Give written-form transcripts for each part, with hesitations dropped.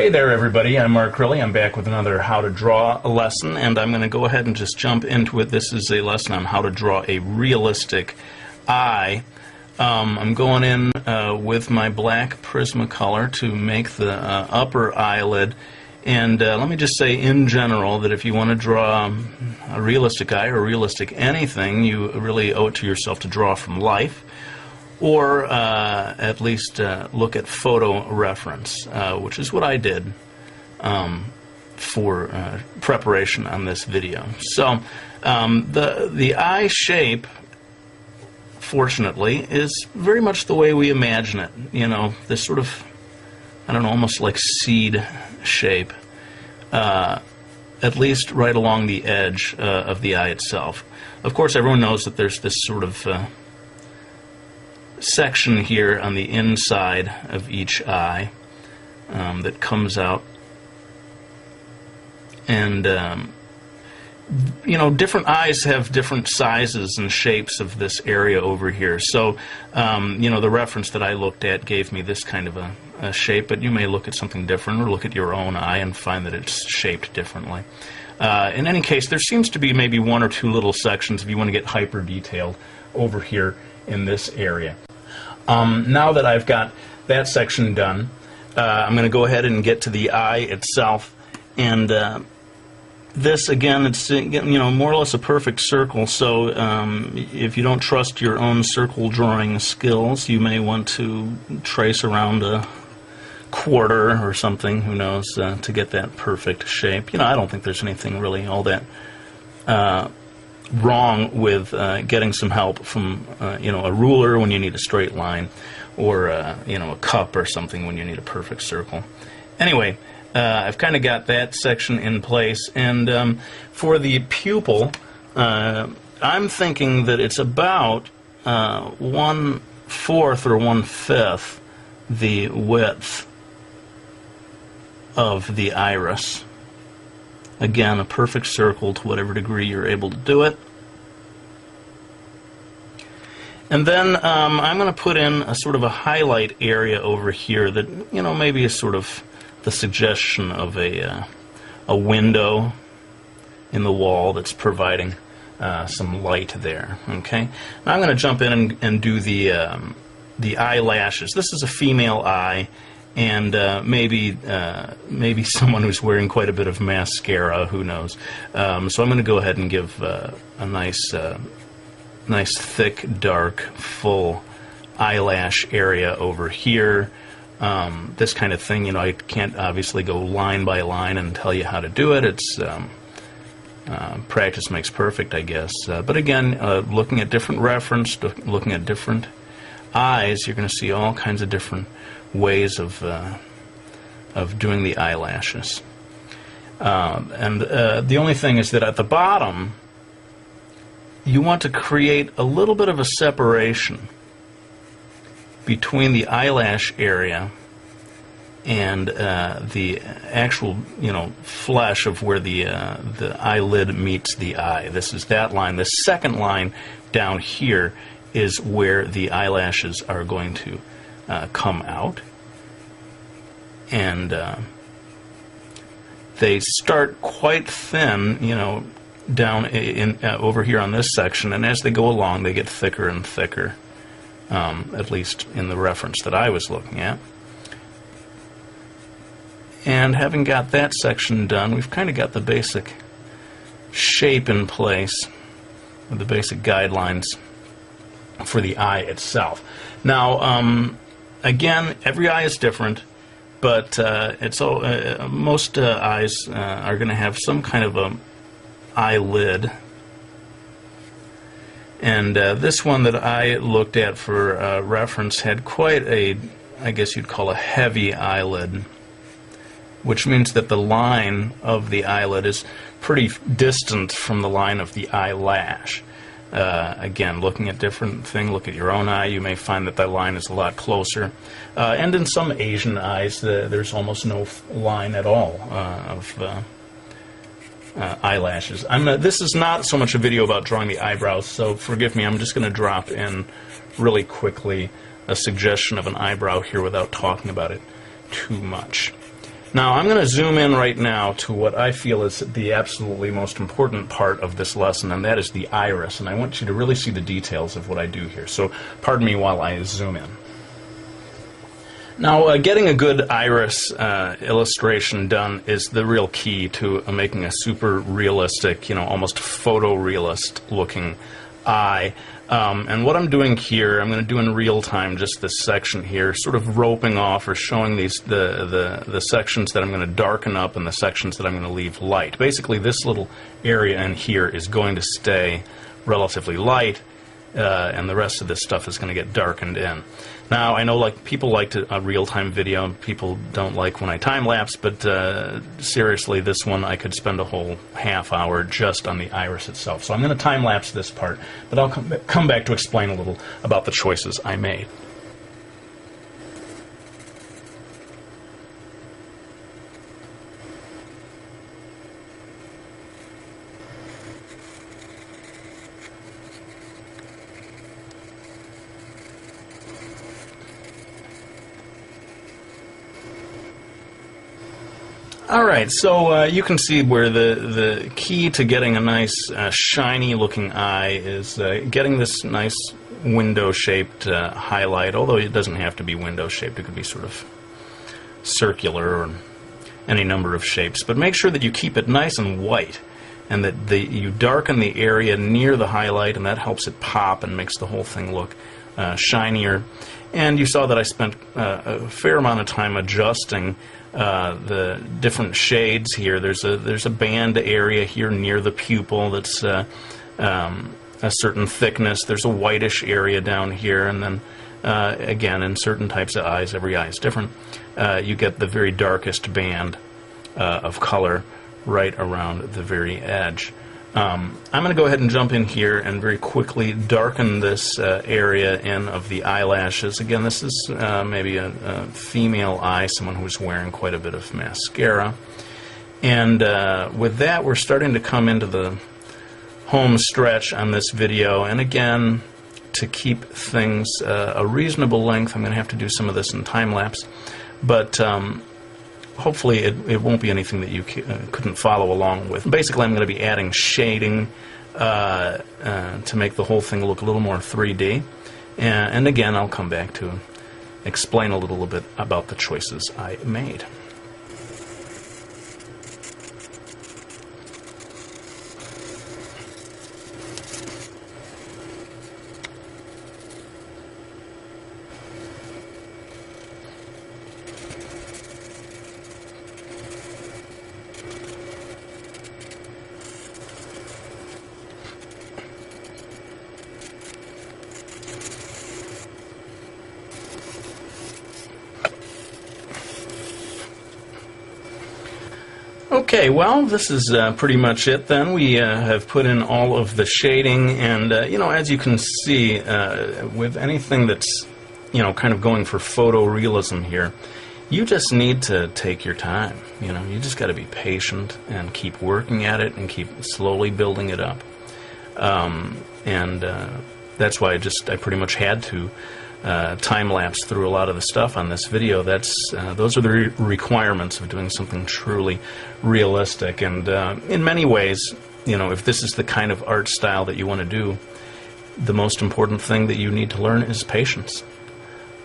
Hey there everybody, I'm Mark Riley. I'm back with another how to draw lesson, and I'm going to go ahead and just jump into it. This is a lesson on how to draw a realistic eye. I'm going in with my black Prismacolor to make the upper eyelid, and let me just say in general that if you want to draw a realistic eye or a realistic anything, you really owe it to yourself to draw from life, or at least look at photo reference, which is what I did for preparation on this video. So the eye shape, fortunately, is very much the way we imagine it. You know, this sort of, I don't know, almost like seed shape, at least right along the edge of the eye itself. Of course, everyone knows that there's this sort of section here on the inside of each eye that comes out, and you know, different eyes have different sizes and shapes of this area over here. So you know, the reference that I looked at gave me this kind of a shape, but you may look at something different or look at your own eye and find that it's shaped differently. In any case, there seems to be maybe one or two little sections if you want to get hyper detailed over here in this area. Now that I've got that section done, I'm going to go ahead and get to the eye itself, and this, again, it's, you know, more or less a perfect circle. So if you don't trust your own circle drawing skills, you may want to trace around a quarter or something, who knows, to get that perfect shape. You know, I don't think there's anything really all that wrong with getting some help from you know, a ruler when you need a straight line, or you know, a cup or something when you need a perfect circle. Anyway, I've kind of got that section in place, and for the pupil, I'm thinking that it's about 1/4 or 1/5 the width of the iris. Again, a perfect circle to whatever degree you're able to do it. And then I'm going to put in a sort of a highlight area over here that, you know, maybe is sort of the suggestion of a window in the wall that's providing some light there. Okay. Now I'm going to jump in and do the eyelashes. This is a female eye, and maybe someone who's wearing quite a bit of mascara, who knows. So I'm going to go ahead and give a nice thick, dark, full eyelash area over here. This kind of thing, you know, I can't obviously go line by line and tell you how to do it. It's practice makes perfect, I guess. But again, looking at different reference, looking at different eyes, you're going to see all kinds of different ways of doing the eyelashes. And the only thing is that at the bottom, you want to create a little bit of a separation between the eyelash area and the actual, you know, flesh of where the eyelid meets the eye. This is that line. The second line down here is where the eyelashes are going to come out, and they start quite thin, you know, down over here on this section, and as they go along they get thicker and thicker, at least in the reference that I was looking at. And having got that section done, we've kind of got the basic shape in place, with the basic guidelines for the eye itself. Now again, every eye is different, but most eyes are going to have some kind of a eyelid, and this one that I looked at for reference had quite a, I guess you'd call a heavy eyelid, which means that the line of the eyelid is pretty distant from the line of the eyelash. Again, looking at different things, look at your own eye, you may find that that line is a lot closer. And in some Asian eyes, there's almost no line at all of eyelashes. This is not so much a video about drawing the eyebrows, so forgive me, I'm just going to drop in really quickly a suggestion of an eyebrow here without talking about it too much. Now I'm going to zoom in right now to what I feel is the absolutely most important part of this lesson, and that is the iris. And I want you to really see the details of what I do here. So pardon me while I zoom in. Now, getting a good iris illustration done is the real key to making a super realistic, almost photorealist looking eye. And what I'm doing here, I'm going to do in real time just this section here, sort of roping off or showing the sections that I'm going to darken up and the sections that I'm going to leave light. Basically, this little area in here is going to stay relatively light, and the rest of this stuff is going to get darkened in. Now, I know people like a real-time video, and people don't like when I time-lapse, but seriously, this one I could spend a whole half hour just on the iris itself. So I'm going to time-lapse this part, but I'll come back to explain a little about the choices I made. Alright, so you can see where the key to getting a nice shiny looking eye is getting this nice window shaped highlight, although it doesn't have to be window shaped, it could be sort of circular or any number of shapes. But make sure that you keep it nice and white, and that you darken the area near the highlight, and that helps it pop and makes the whole thing look shinier. And you saw that I spent a fair amount of time adjusting the different shades here. There's a band area here near the pupil that's a certain thickness. There's a whitish area down here, and then again, in certain types of eyes, every eye is different, you get the very darkest band of color right around the very edge. I'm going to go ahead and jump in here and very quickly darken this area in of the eyelashes. Again, this is maybe a female eye, someone who's wearing quite a bit of mascara. And with that, we're starting to come into the home stretch on this video. And again, to keep things a reasonable length, I'm going to have to do some of this in time-lapse. But hopefully it won't be anything that you couldn't follow along with. Basically, I'm going to be adding shading to make the whole thing look a little more 3D. And again, I'll come back to explain a little bit about the choices I made. Okay, well, this is pretty much it then. We have put in all of the shading, and, as you can see, with anything that's, kind of going for photorealism here, you just need to take your time. You just got to be patient and keep working at it and keep slowly building it up. That's why I pretty much had to time-lapse through a lot of the stuff on this video. Those are the requirements of doing something truly realistic. And in many ways, if this is the kind of art style that you want to do, the most important thing that you need to learn is patience.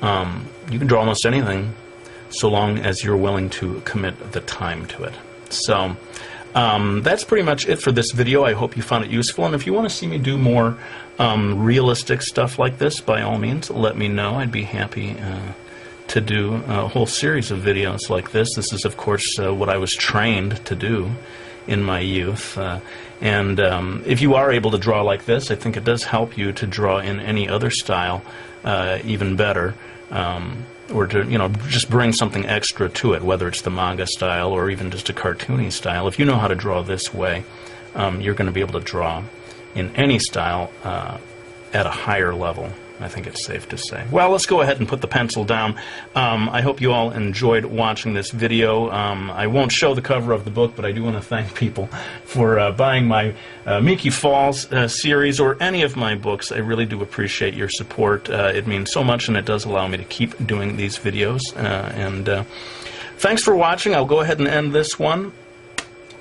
You can draw almost anything so long as you're willing to commit the time to it. So that's pretty much it for this video. I hope you found it useful, and if you want to see me do more realistic stuff like this, by all means, let me know. I'd be happy to do a whole series of videos like this. This is, of course, what I was trained to do in my youth. And if you are able to draw like this, I think it does help you to draw in any other style even better. Or to, just bring something extra to it, whether it's the manga style or even just a cartoony style. If you know how to draw this way, you're going to be able to draw in any style at a higher level. I think it's safe to say. Well, let's go ahead and put the pencil down. I hope you all enjoyed watching this video. I won't show the cover of the book, but I do want to thank people for buying my Miki Falls series or any of my books. I really do appreciate your support. It means so much, and it does allow me to keep doing these videos. Thanks for watching. I'll go ahead and end this one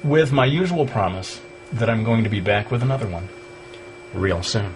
with my usual promise that I'm going to be back with another one real soon.